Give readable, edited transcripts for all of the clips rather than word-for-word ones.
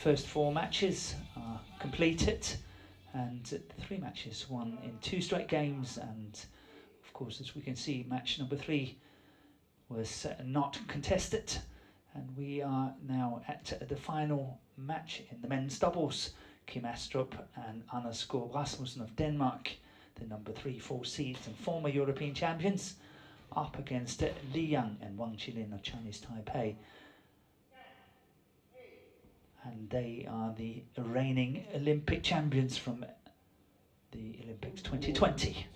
first 4 matches are completed, and 3 matches won in 2 straight games, and of course, as we can see, match number 3 was not contested, and we are now at the final match in the men's doubles. Kim Astrup and Rasmussen of Denmark, the number 3-4 seeds and former European champions, up against Yang and Wang Chi-Lin of Chinese Taipei. And they are the reigning Olympic champions from the Olympics 2020.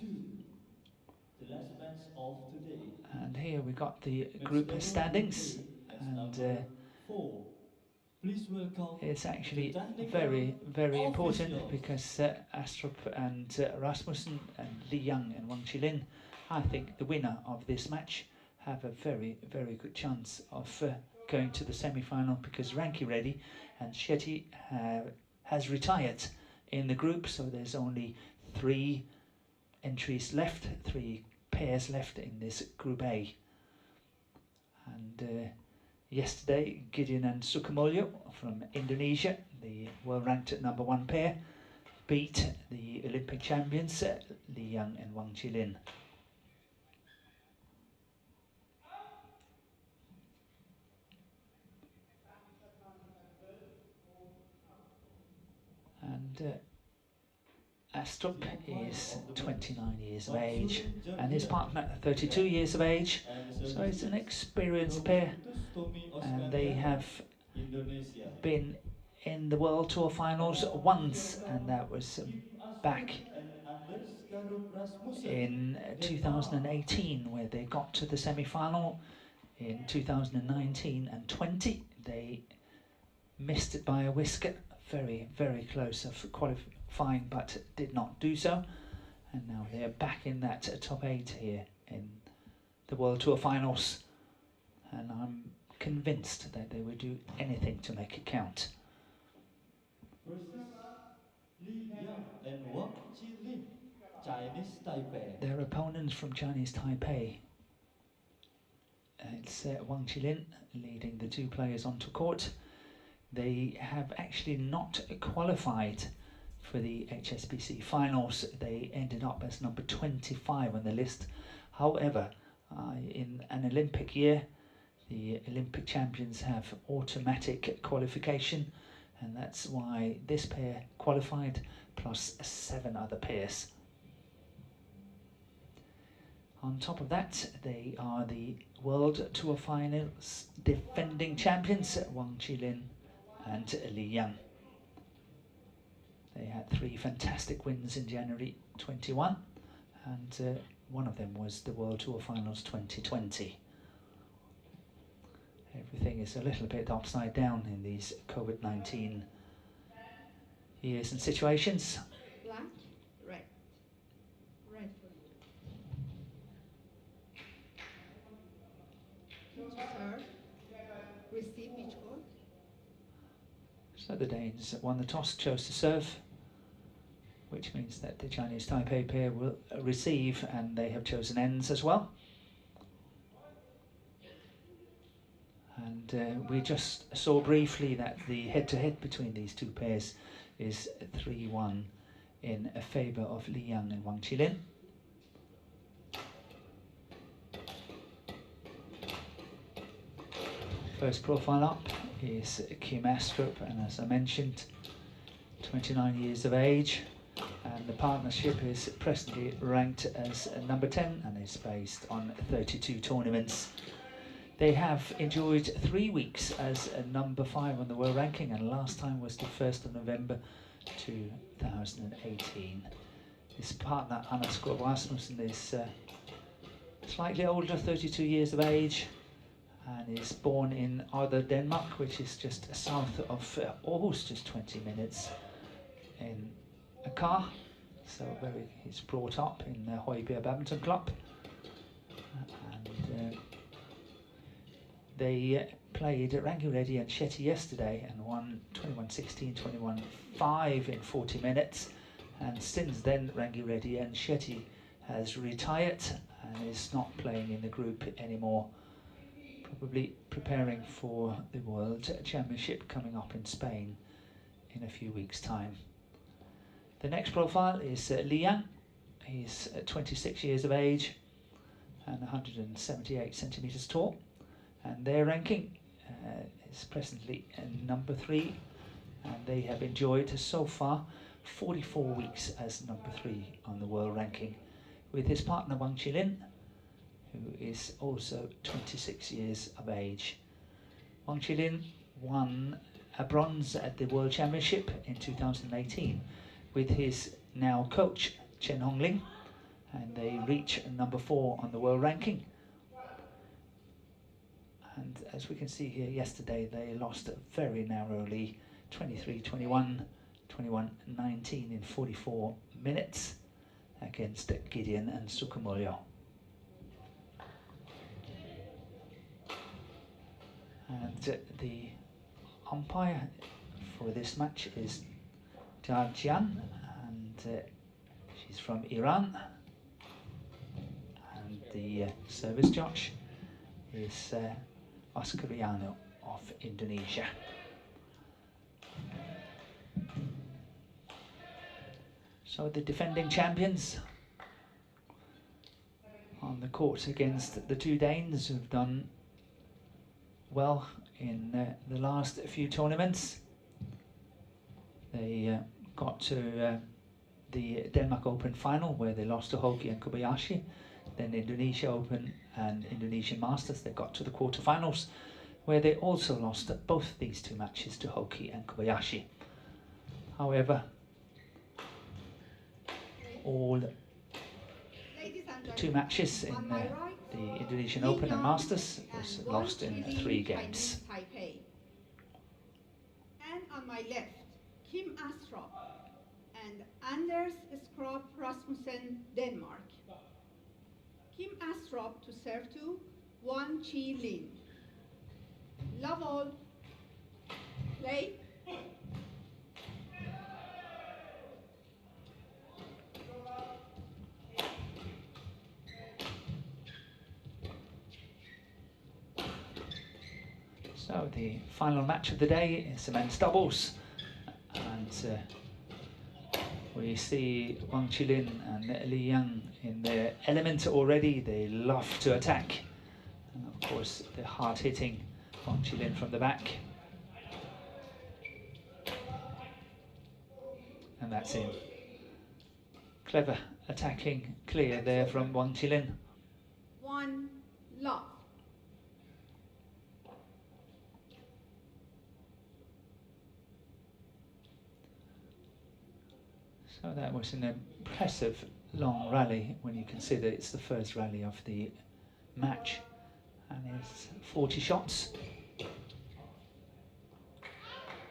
And here we got the group standings, and it's actually very, very important because Astrup and Rasmussen and Yang and Wang Chi-Lin, I think the winner of this match, have a very, very good chance of going to the semi-final, because Rankireddy and Shetty has retired in the group, so there's only 3 entries left, 3 pairs left in this Group A. And yesterday, Gideon and Sukamuljo from Indonesia, the world-ranked at number 1 pair, beat the Olympic champions Yang and Wang Chi-Lin. And Astrup is 29 years of age, and his partner 32 years of age, so it's an experienced pair, and they have been in the World Tour finals once, and that was back in 2018, where they got to the semi-final. In 2019 and 20, they missed it by a whisker, very, very close of qualifying, but did not do so. And now they're back in that top 8 here in the World Tour finals, and I'm convinced that they will do anything to make it count. Their opponents from Chinese Taipei, it's Wang Chi-Lin leading the 2 players onto court. They have actually not qualified for the HSBC finals. They ended up as number 25 on the list. However, in an Olympic year, the Olympic champions have automatic qualification, and that's why this pair qualified, plus 7 other pairs. On top of that, they are the World Tour Finals defending champions, Wang Chi-Lin and Yang. They had 3 fantastic wins in January 21, and one of them was the World Tour Finals 2020. Everything is a little bit upside down in these COVID-19 years and situations. Black, red. Red for you. Serve. Receive each court. So the Danes won the toss, chose to serve, which means that the Chinese Taipei pair will receive, and they have chosen ends as well. And we just saw briefly that the head-to-head between these 2 pairs is 3-1 in favour of Yang and Wang Chi-Lin. First profile up is Kim Astrup, and as I mentioned, 29 years of age, and the partnership is presently ranked as number 10 and is based on 32 tournaments. They have enjoyed 3 weeks as a number 5 on the world ranking, and last time was the 1st of November 2018. His partner Rasmussen is slightly older, 32 years of age, and is born in Odder, Denmark, which is just south of Aarhus, just 20 minutes in a car. So he's brought up in the Højbjerg Badminton Club, and they played Rankireddy and Shetty yesterday and won 21-16, 21-5 in 40 minutes. And since then, Rankireddy and Shetty has retired and is not playing in the group anymore, probably preparing for the World Championship coming up in Spain in a few weeks' time. The next profile is Liang. He's 26 years of age and 178 centimeters tall, and their ranking is presently number 3, and they have enjoyed so far 44 weeks as number 3 on the world ranking, with his partner Wang Chi-Lin, who is also 26 years of age. Wang Chi-Lin won a bronze at the World Championship in 2018 with his now coach Chen Hongling, and they reach number 4 on the world ranking. And as we can see here, yesterday they lost very narrowly, 23-21, 21-19 in 44 minutes against Gideon and Sukumulyo. And the umpire for this match is Jia Jian, and she's from Iran. And the service judge is Oscariano of Indonesia. So the defending champions on the court against the two Danes who've done well in the last few tournaments. They got to the Denmark Open final where they lost to Hoki and Kobayashi. Then Indonesia Open and Indonesian Masters, they got to the quarterfinals where they also lost both these two matches to Hoki and Kobayashi. However, all the two matches in the Indonesian Open and Masters was lost in 3 games. And on my left, Kim Astrup and Anders Skrup Rasmussen, Denmark. Kim Astrup to serve to Wang Chi-Lin. Love all. Play. So the final match of the day is the men's doubles, and we see Wang Chi-Lin and Li Yang in their element already. They love to attack, and of course the hard-hitting Wang Chi-Lin from the back, and that's in. Clever attacking clear there from Wang Chi-Lin. 1 love. So that was an impressive long rally when you consider it's the first rally of the match, and it's 40 shots.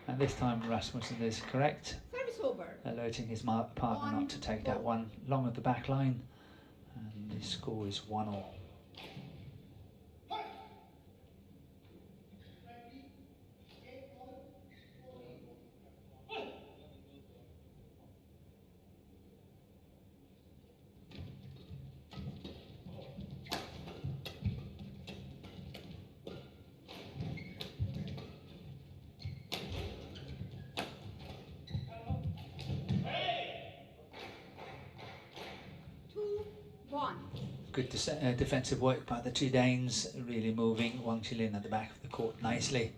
And this time Rasmussen is correct, Service over. alerting his partner not to take that one long at the back line, and the score is 1-1. Good defensive work by the two Danes, really moving Wang Chi-Lin at the back of the court nicely.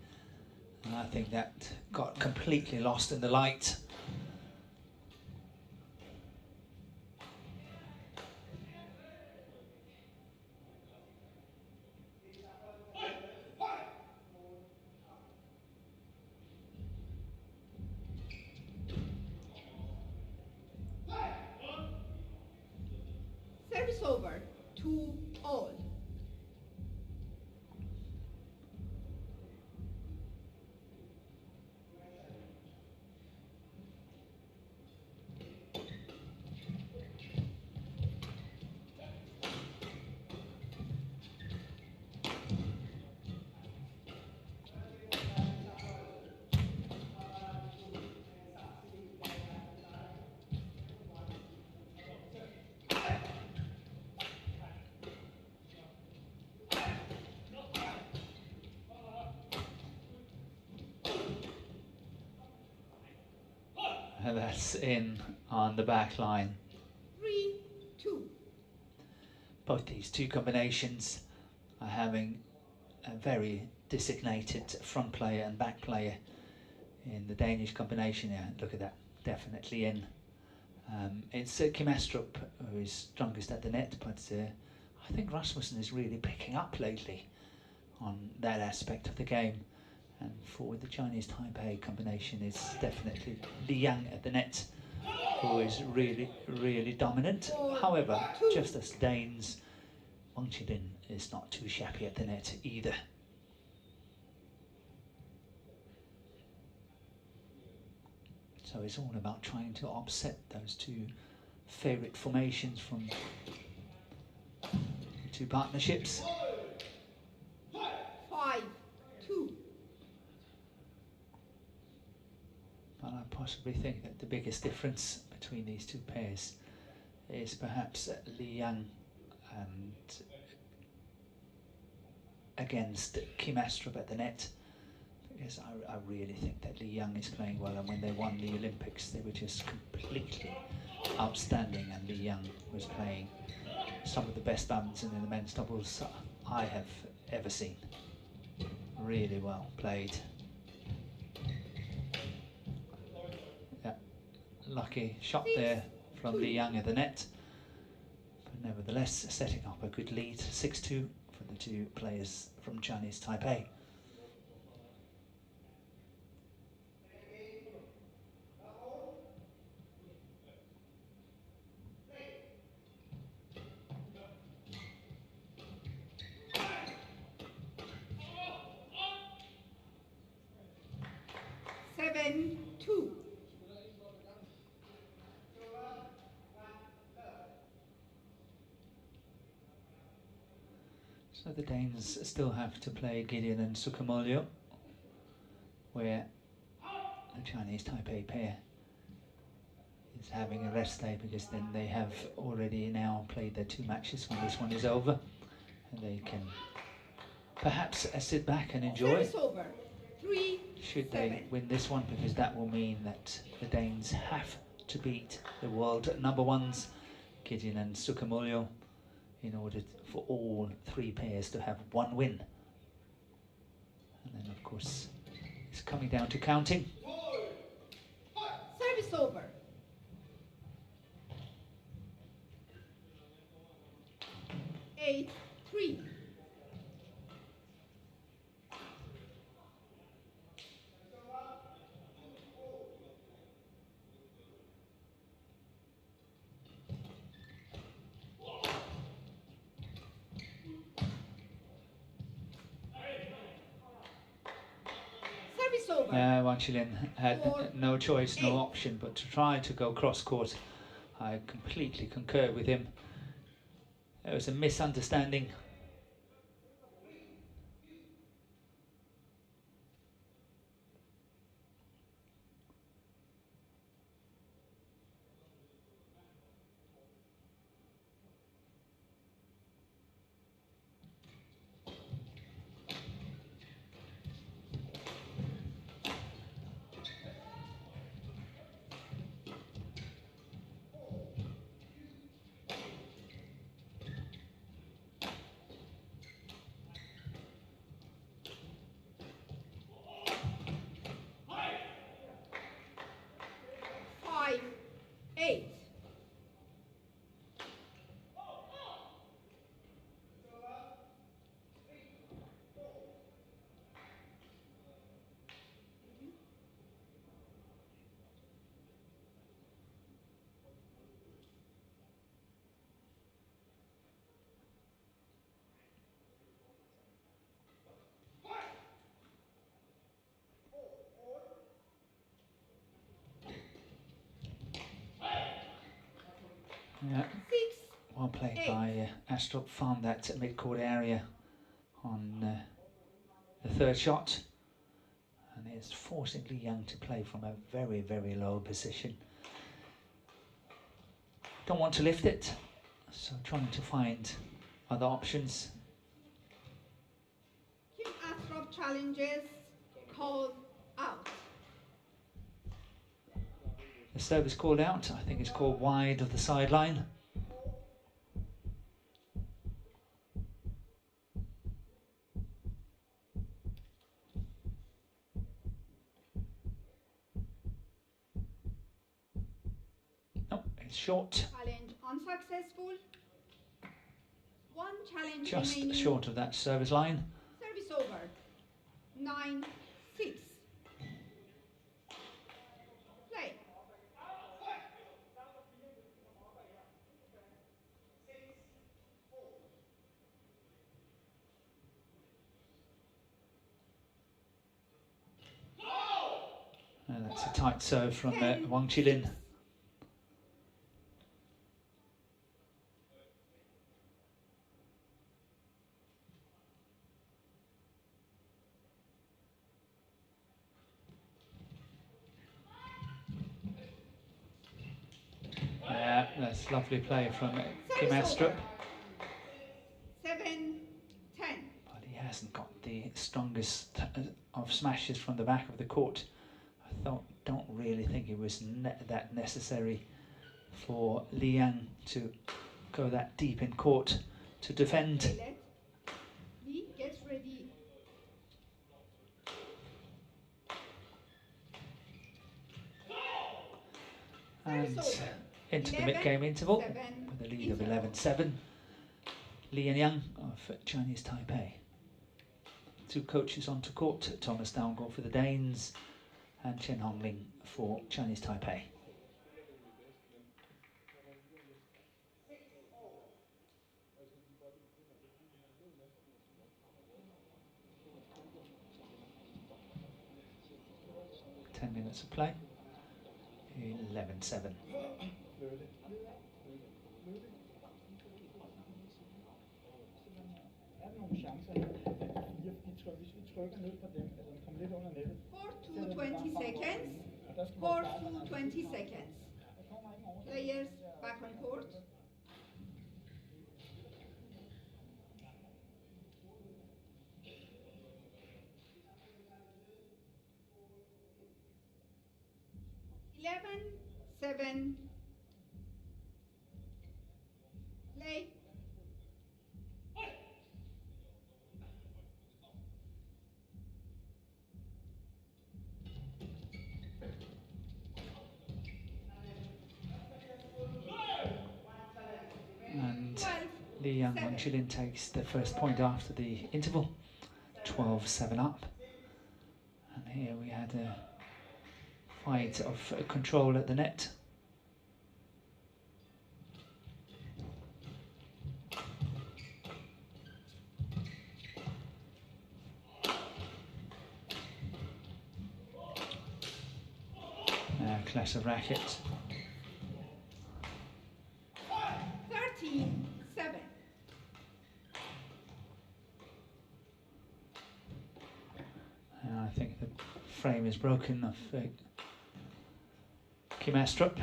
And I think that got completely lost in the light. Service over. 2-all. And that's in on the back line. 3-2. Both these two combinations are having a very designated front player and back player in the Danish combination. Yeah, look at that, definitely in. It's Kim Astrup who is strongest at the net, but I think Rasmussen is really picking up lately on that aspect of the game. And for the Chinese Taipei combination, it's definitely Yang at the net, who is really, really dominant. However, just as Danes, Wang Chi-Lin is not too shabby at the net either. So it's all about trying to offset those two favourite formations from the two partnerships. 5-2. But I possibly think that the biggest difference between these two pairs is perhaps Yang and against Kim Astrup at the net, because I really think that Yang is playing well, and when they won the Olympics they were just completely outstanding, and Yang was playing some of the best badminton in the men's doubles I have ever seen. Really well played. Yeah, lucky shot there from Yang at the net, but nevertheless setting up a good lead, 6-2 for the two players from Chinese Taipei. So the Danes still have to play Gideon and Sukamuljo, where the Chinese Taipei pair is having a rest day, because then they have already now played their two matches when this one is over, and they can perhaps sit back and enjoy should they win this one, because that will mean that the Danes have to beat the world number ones, Gideon and Sukamuljo, in order for all three pairs to have one win. And then of course it's coming down to counting. Service over. Eight, 3. Wang Chi-Lin had no choice, no option but to try to go cross court. I completely concur with him. There was a misunderstanding. Yeah, well played by Astrup. Found that mid-court area on the third shot, and is forcing Yang to play from a very, very low position. Don't want to lift it, so trying to find other options. Kim Astrup challenges called out. The serve is called out. I think it's called wide of the sideline. No, it's short. Challenge unsuccessful. One challenge Just remaining. short of that service line. Service over. 9-6. Play. And that's a tight serve from Wang Chi-Lin. Yeah, that's lovely play from Kim Astrup. 7-10. But he hasn't got the strongest of smashes from the back of the court. I don't really think it was that necessary for Liang to go that deep in court to defend. Lee gets ready. And into the mid-game interval with a lead of 11-7. Li and Yang of Chinese Taipei. Two coaches onto court, Thomas Downgold for the Danes and Chen Hongling for Chinese Taipei. Minutes of play. 11-7. Court to 20 seconds. Court to 20 seconds. Players back on court. Seven. Play. And Li and Wang Chi-Lin takes the first point after the interval. 12-7 up. And here we had a fight of control at the net. Clash of rackets. 13-7. I think the frame is broken of Kim Astrup.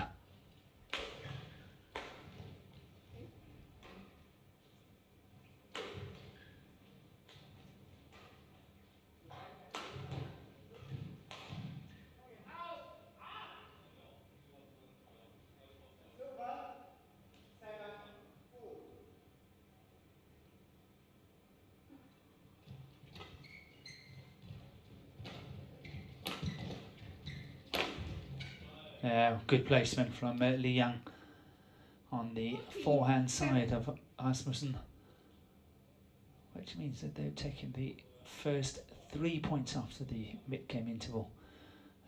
Good placement from Li Yang on the forehand side of Rasmussen, which means that they've taken the first 3 points after the mid-game interval,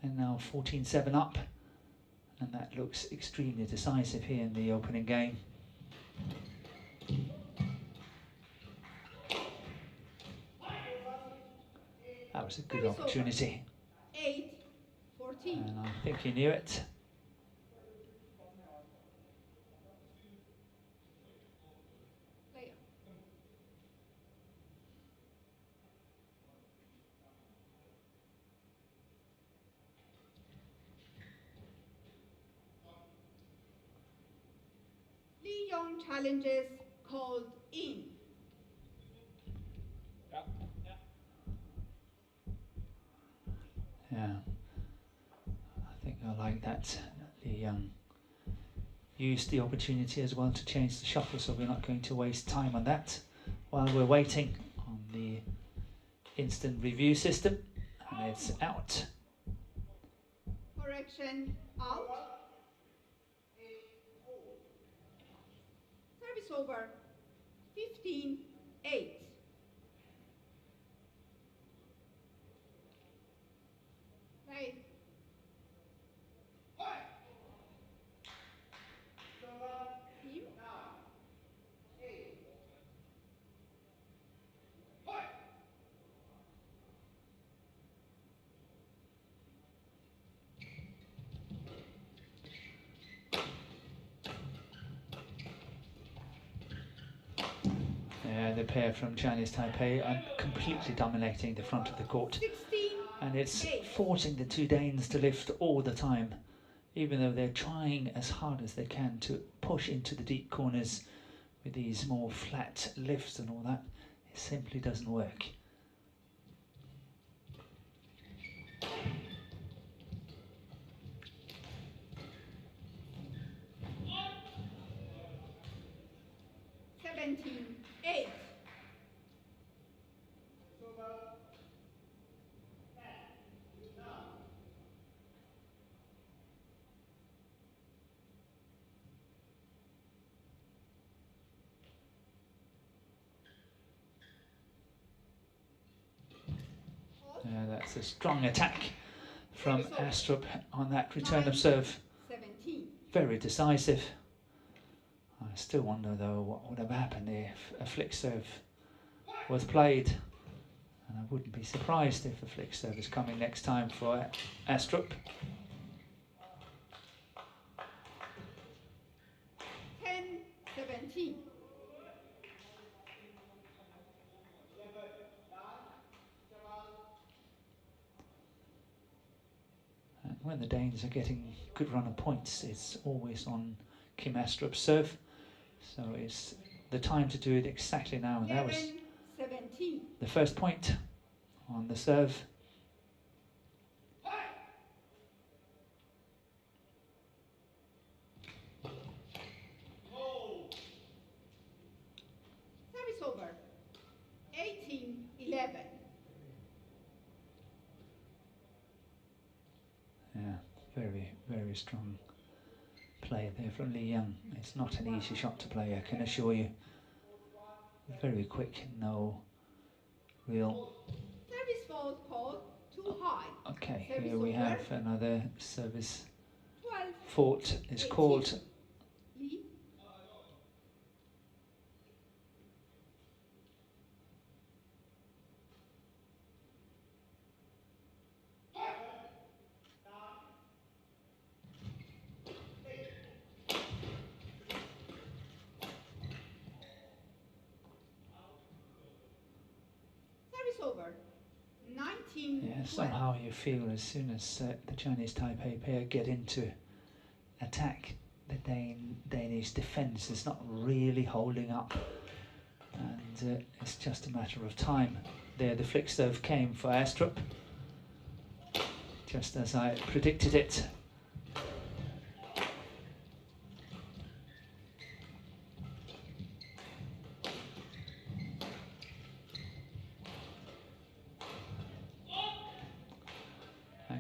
and now 14-7 up, and that looks extremely decisive here in the opening game. That was a good opportunity. 8-14. And I think he knew it. Li Yong challenges called in. Yeah, I think I like that. Young used the opportunity as well to change the shuffle, so we're not going to waste time on that while we're waiting on the instant review system. And it's out. Correction, out. Service over, 15-8. Play. Team. The pair from Chinese Taipei are completely dominating the front of the court, and it's forcing the two Danes to lift all the time, even though they're trying as hard as they can to push into the deep corners with these more flat lifts and all that. It simply doesn't work. That's a strong attack from Astrup on that return of serve. 17. Very decisive. I still wonder though what would have happened if a flick serve was played. And I wouldn't be surprised if a flick serve is coming next time for Astrup. 10-17. When the Danes are getting good run of points, it's always on Kim Astrup's serve. So it's the time to do it exactly now. And that was 17. the first point on the serve. Service over. 18-11. Yeah, very, very strong play there from Li Yang. It's not an easy shot to play, I can assure you. Very quick, no real... Service fault called too high. Okay, Service here we over. have another service 12. fault is called. Li. Over 19. Yeah, somehow you feel as soon as the Chinese Taipei pair get into attack, the Danish defence is not really holding up, and it's just a matter of time. There, the flick serve came for Astrup, just as I predicted it.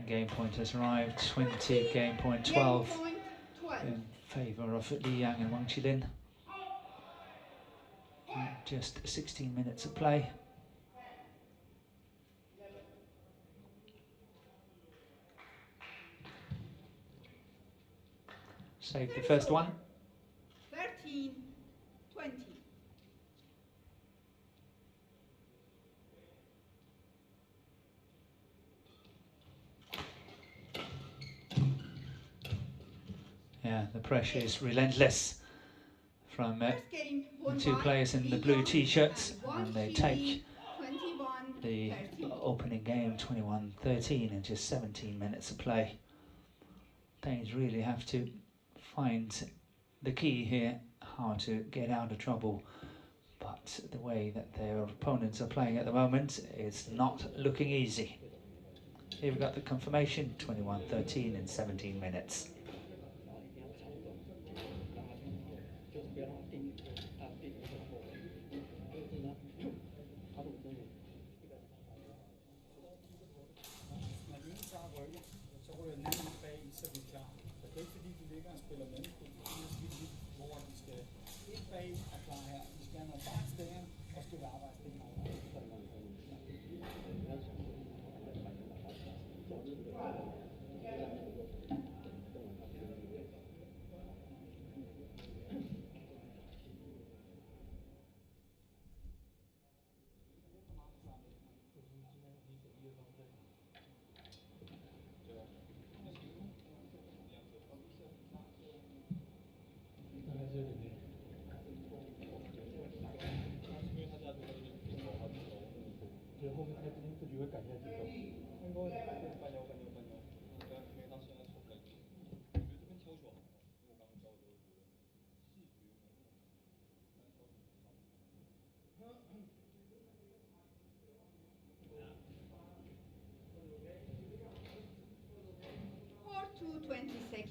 Game point has arrived, 20, game point 12 in favour of Li Yang and Wang Chi-Lin. Just 16 minutes of play. Saved the first one. 13-20. Yeah, the pressure is relentless from the two players in the blue t-shirts, and they take the opening game 21-13 in just 17 minutes of play. Danes really have to find the key here, how to get out of trouble, but the way that their opponents are playing at the moment is not looking easy. Here we've got the confirmation, 21-13 in 17 minutes.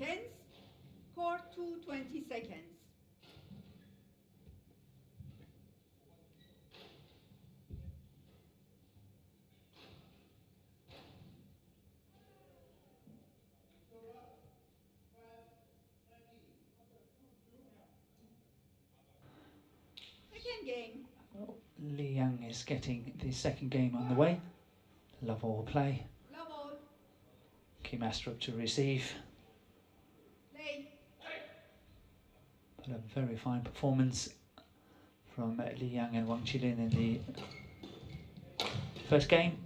seconds. Court to 20 seconds. Second game. Liang is getting the second game on the way. Love all play. Love all. Kim Astrup to receive. Play. But a very fine performance from Liang and Wang Chi-Lin in the first game.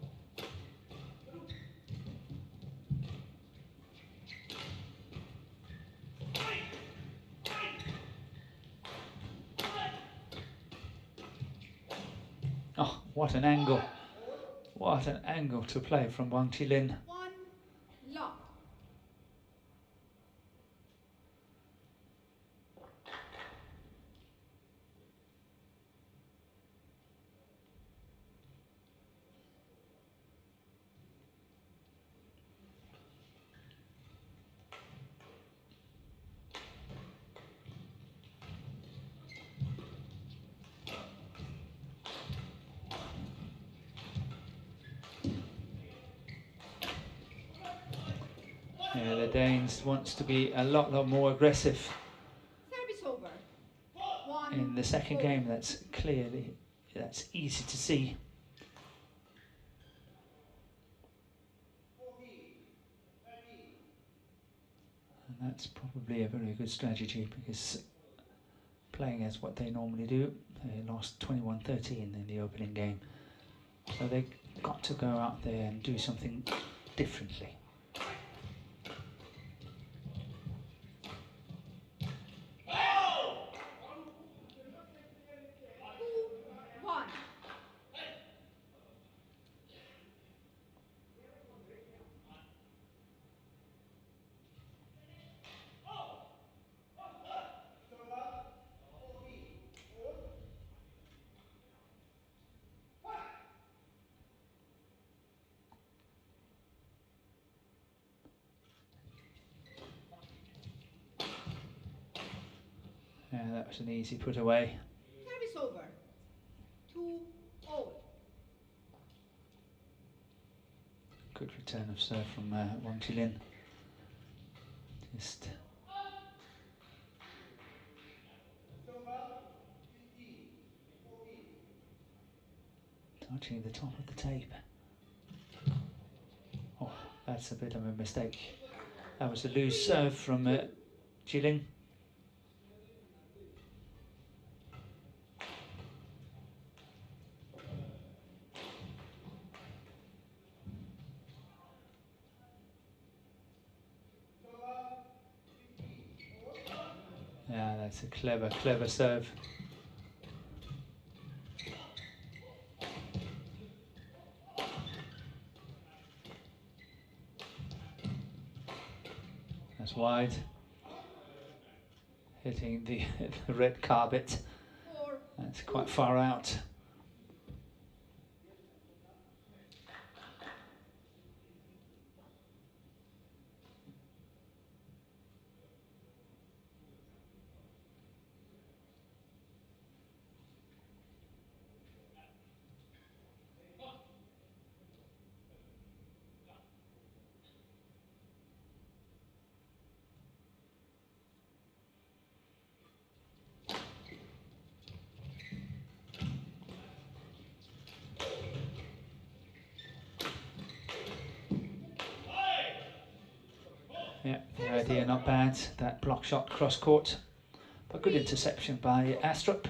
Oh, what an angle. What an angle to play from Wang Chi-Lin. One lock. Yeah, the Danes wants to be a lot more aggressive Service over. One. in the second game. That's easy to see. And that's probably a very good strategy, because playing as what they normally do, they lost 21-13 in the opening game. So they've got to go out there and do something differently. Yeah, that was an easy put away. Service over. 2-all. Good return of serve from Wang Chi-Lin. Just touching the top of the tape. Oh, that's a bit of a mistake. That was a loose serve from Chi-Lin. Yeah, that's a clever serve. That's wide. Hitting the red carpet. That's quite far out. Yeah, the idea not bad. That block shot cross court, but good interception by Astrup.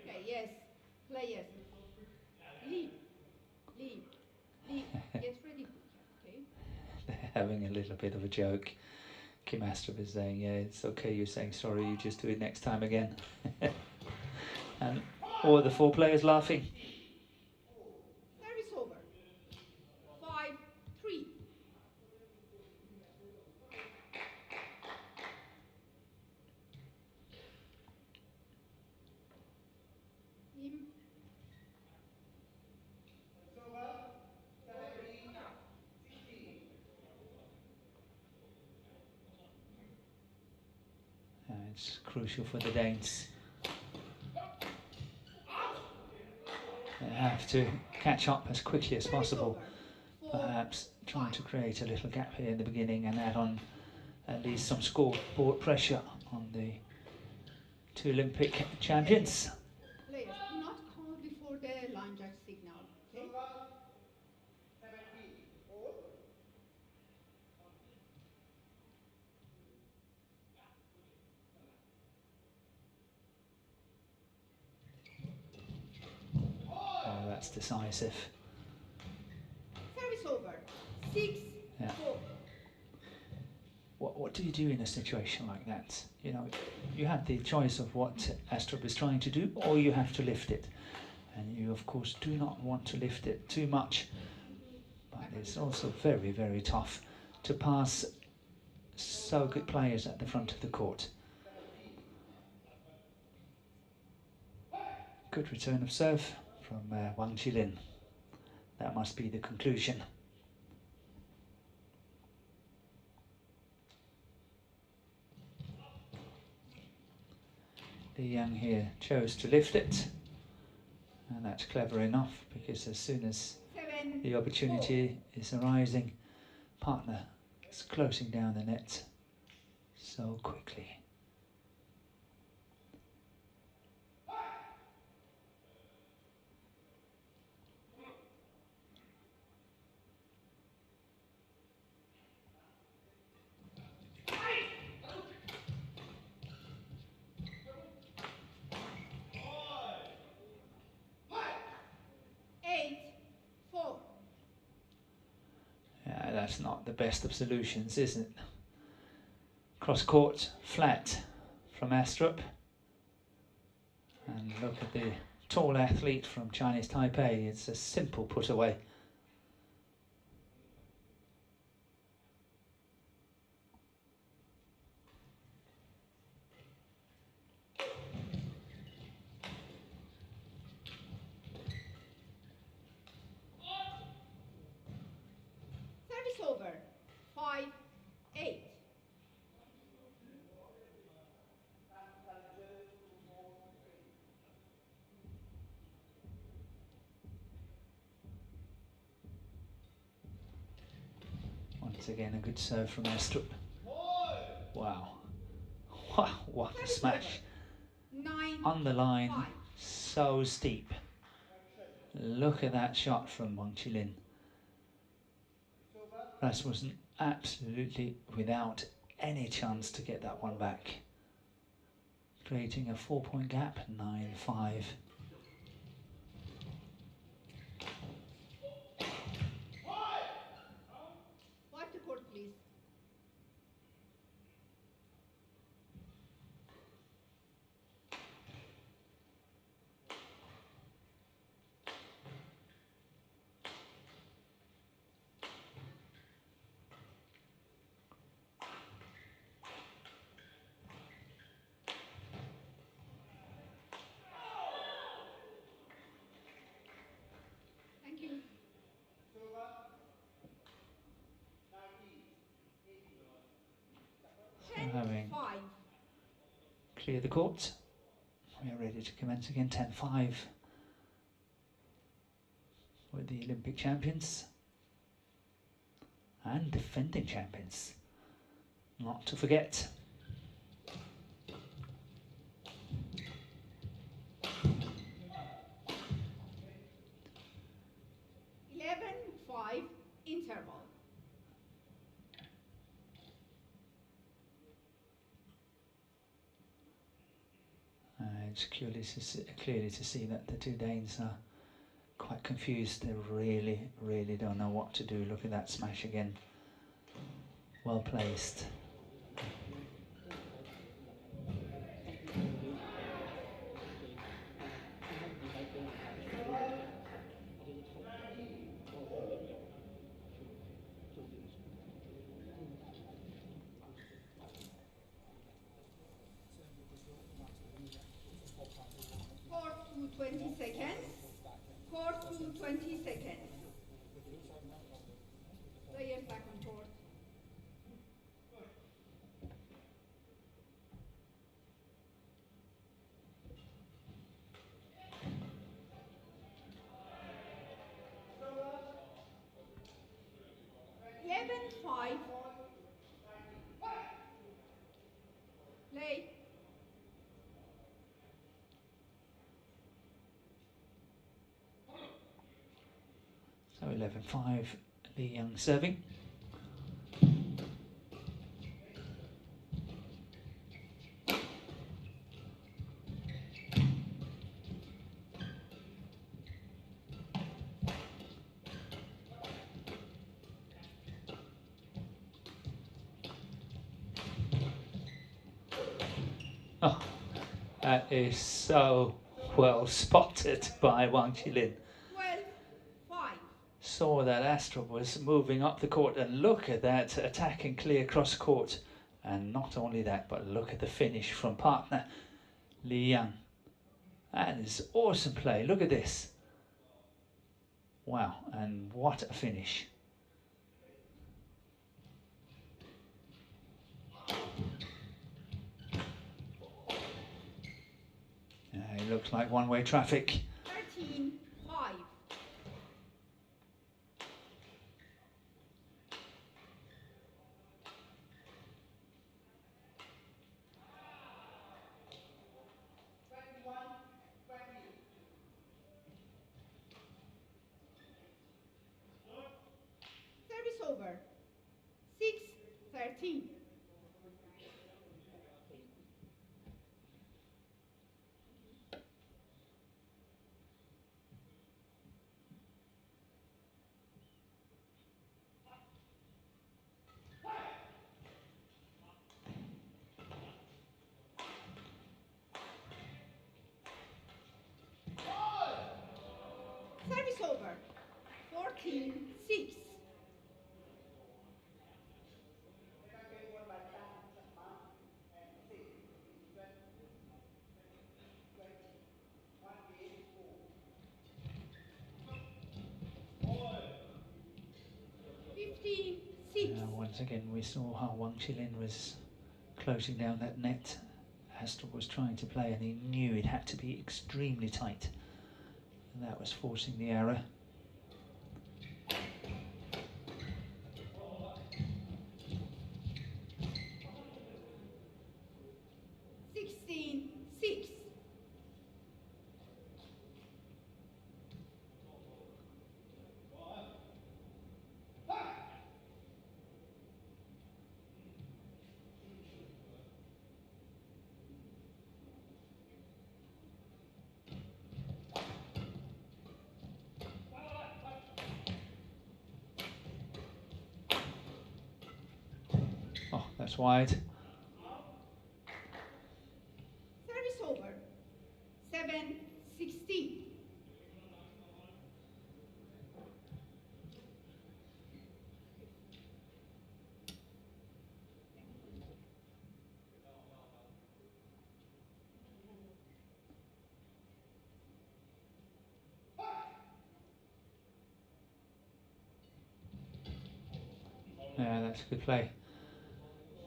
Okay, yes. Players. Leave. Get ready, okay? They're having a little bit of a joke. Kim Astrup is saying, yeah, it's okay, you're saying sorry, you just do it next time again. And all the four players laughing. Service over. 5-4. It's crucial for the Danes. They have to catch up as quickly as possible. Perhaps trying to create a little gap here in the beginning and add on at least some scoreboard pressure on the two Olympic champions. Players, do not call before the line judge signal, okay? Oh, that's decisive. Service over. 6-4. Yeah. What do you do in a situation like that? You know, you have the choice of what Astrup is trying to do, or you have to lift it. And you, of course, do not want to lift it too much. But it's also very, very tough to pass so good players at the front of the court. Good return of serve from Wang Chi-Lin. That must be the conclusion. The Yang here chose to lift it, and that's clever enough, because as soon as the opportunity is arising, partner is closing down the net so quickly. That's not the best of solutions, is it? Cross court, flat from Astrup. And look at the tall athlete from Chinese Taipei. It's a simple put away. Service over. 5-8. Once again, a good serve from Astrup. Wow. Wow, what a smash. 9, on the line, 5. so steep. Look at that shot from Wang Chi-Lin. Rasmussen absolutely without any chance to get that one back. Creating a 4-point gap, 9-5. Wipe the court, please. Thank you. Having 10-5. clear the court. We are ready to commence again. 10-5 with the Olympic champions and defending champions, not to forget. Interval. It's clearly to see that the two Danes are quite confused. They really don't know what to do. Look at that smash again. Well placed. Court to 20 seconds. Court to 20 seconds. Players back on court. 11-5. Play. So 11-5, Li Yang serving. Oh, that is so well spotted by Wang Chi-Lin. 12-5. Saw that Astrup was moving up the court, and look at that attacking clear cross court. And not only that, but look at the finish from partner Li Yang. That is awesome play. Look at this. Wow, and what a finish. It looks like one-way traffic. 13-5. Service over. 6-13. Service over. 14-6. Once again, we saw how Wang Chi-Lin was closing down that net. Astrup was trying to play, and he knew it had to be extremely tight. And that was forcing the error. Oh, that's wide. Service over. 7-16. Yeah, that's a good play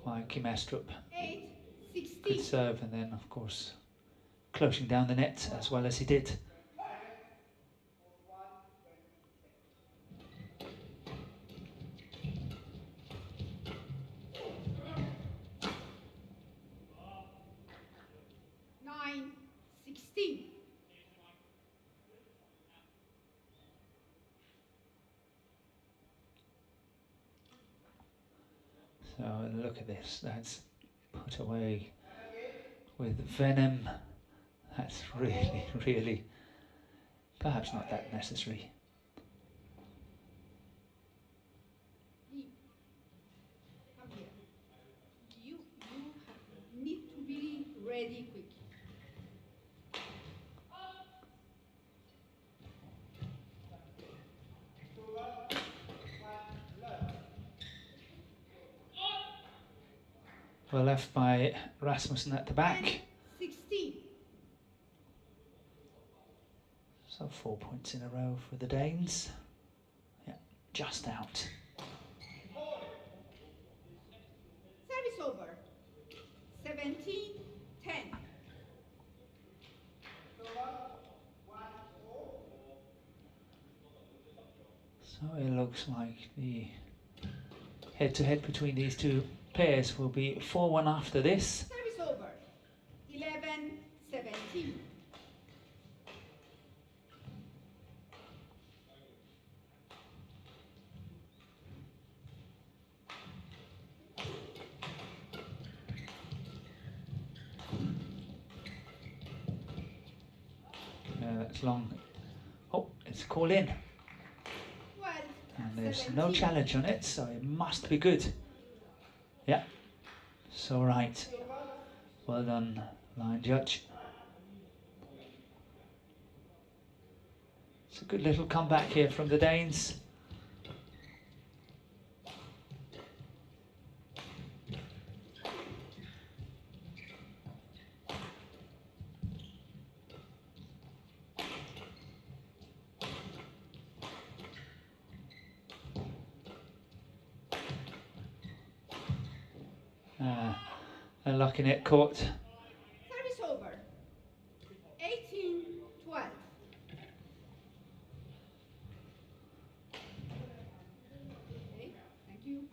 by Kim Astrup. 8-16. Good serve, and then, of course, closing down the net as well as he did. So look at this, that's put away with venom. That's really, really, perhaps not that necessary. Come here. You need to be ready quick. Well left by Rasmussen at the back. 16. So 4 points in a row for the Danes. Yeah, just out. Service over. 17-10. So it looks like the head-to-head between these two pairs will be 4-1 after this. Service over. 11-17. That's long. Oh, it's a call in. And there's no challenge on it, so it must be good. Yeah, so right. Well done, line judge. It's a good little comeback here from the Danes. And lucky net caught. Service over. 18-12. Okay, thank you.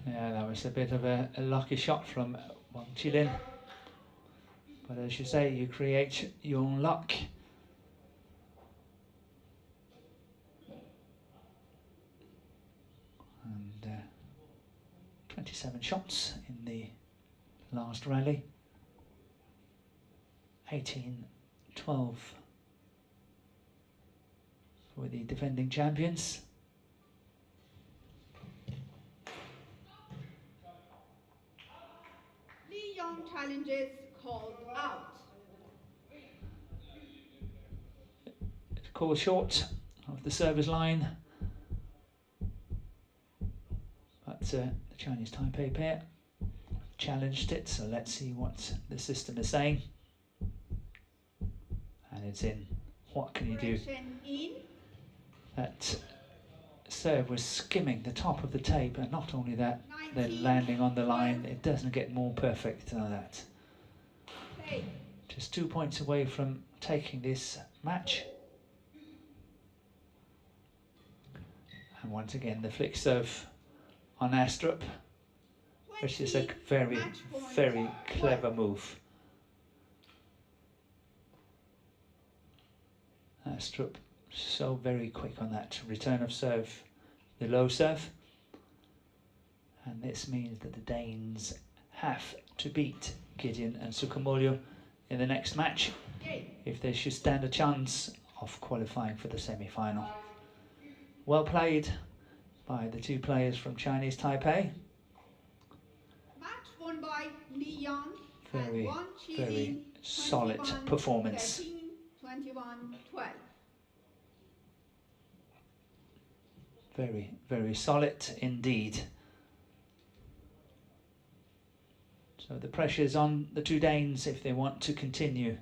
Yeah, that was a bit of a lucky shot from Wang Chi-Lin. But as you say, you create your own luck. And 27 shots in the last rally. 18-12 for the defending champions. Lee Young challenges called out. It's called short of the service line. But the Chinese Taipei pair challenged it, so let's see what the system is saying. And it's in. What can you do? That serve was skimming the top of the tape, and not only that, then landing on the line. It doesn't get more perfect than that. Just 2 points away from taking this match. And once again, the flick serve on Astrup, which is a very, very clever move. Astrup so very quick on that return of serve, the low serve. And this means that the Danes have to beat Gideon and Sukamuljo in the next match if they should stand a chance of qualifying for the semi-final. Well played by the two players from Chinese Taipei. Match won by Li Yan. Very, very solid performance. 21-12. Very, very solid indeed. So the pressure's on the two Danes if they want to continue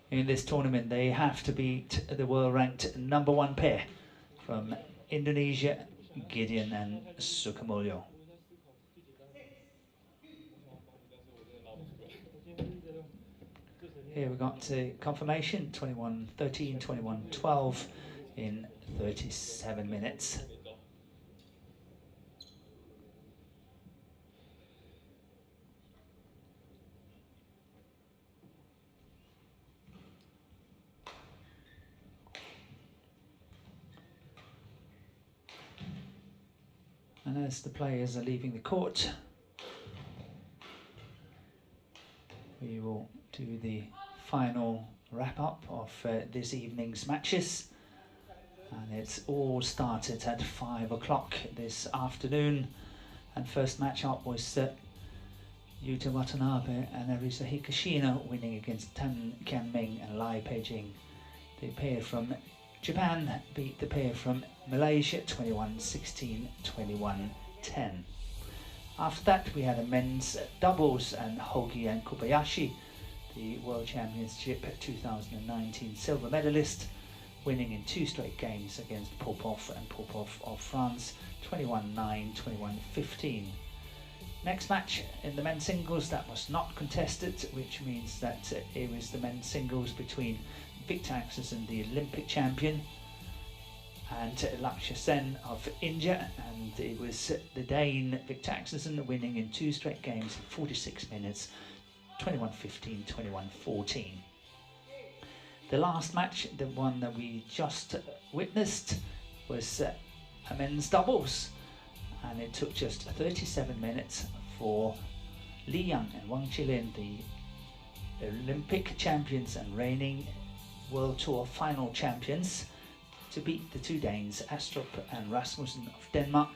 in this tournament. They have to beat the world-ranked #1 pair from Indonesia, Gideon and Sukamuljo. Here we got confirmation, 21-13, 21-12 in 37 minutes. And as the players are leaving the court, we will do the final wrap-up of this evening's matches. And it's all started at 5 o'clock this afternoon. And first match up was Yuta Watanabe and Arisa Hikashino winning against Tan Kianming and Lai Peijing. The pair from Japan beat the pair from Malaysia 21-16, 21-10. After that we had a men's doubles and Hogi and Kobayashi, the World Championship 2019 silver medalist, winning in 2 straight games against Popov and Popov of France 21-9, 21-15. Next match in the men's singles, that was not contested, which means that it was the men's singles between Victor Axelsen, the Olympic champion, and Lakshya Sen of India, and it was the Dane Victor Axelsen winning in 2 straight games in 46 minutes, 21-15, 21-14. The last match, the one that we just witnessed, was a men's doubles, and it took just 37 minutes for Li Yang and Wang Chi-Lin, the Olympic champions and reigning World Tour final champions, to beat the 2 Danes, Astrup and Rasmussen of Denmark,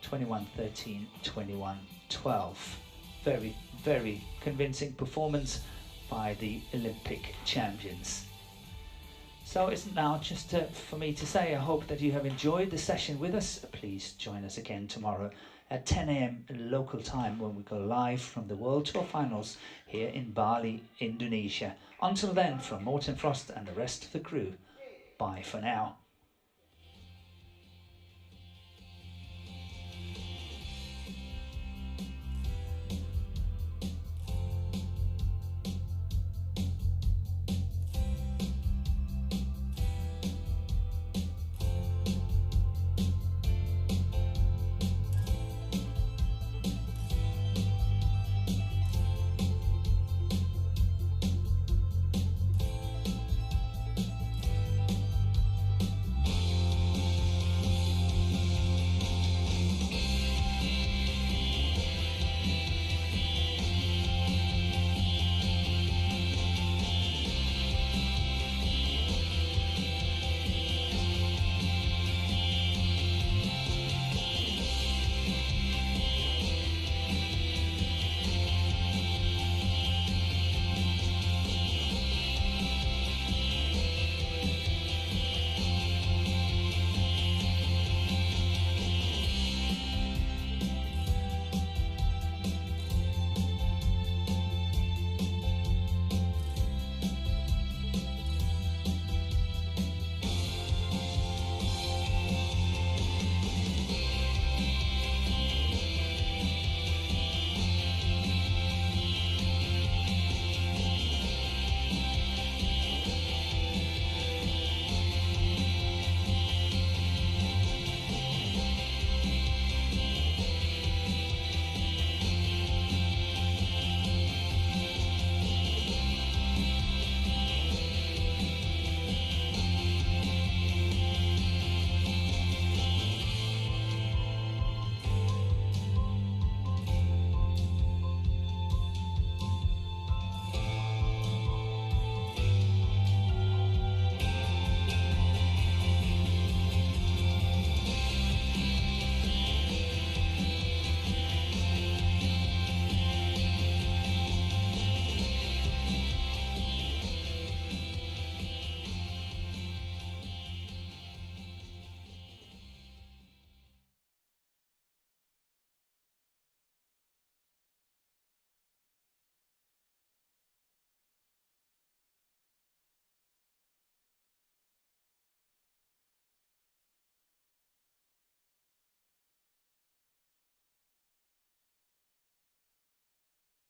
21-13, 21-12. Very, very convincing performance by the Olympic champions. So it's now just for me to say, I hope that you have enjoyed the session with us. Please join us again tomorrow at 10 AM local time when we go live from the World Tour Finals here in Bali, Indonesia. Until then, from Morten Frost and the rest of the crew, bye for now.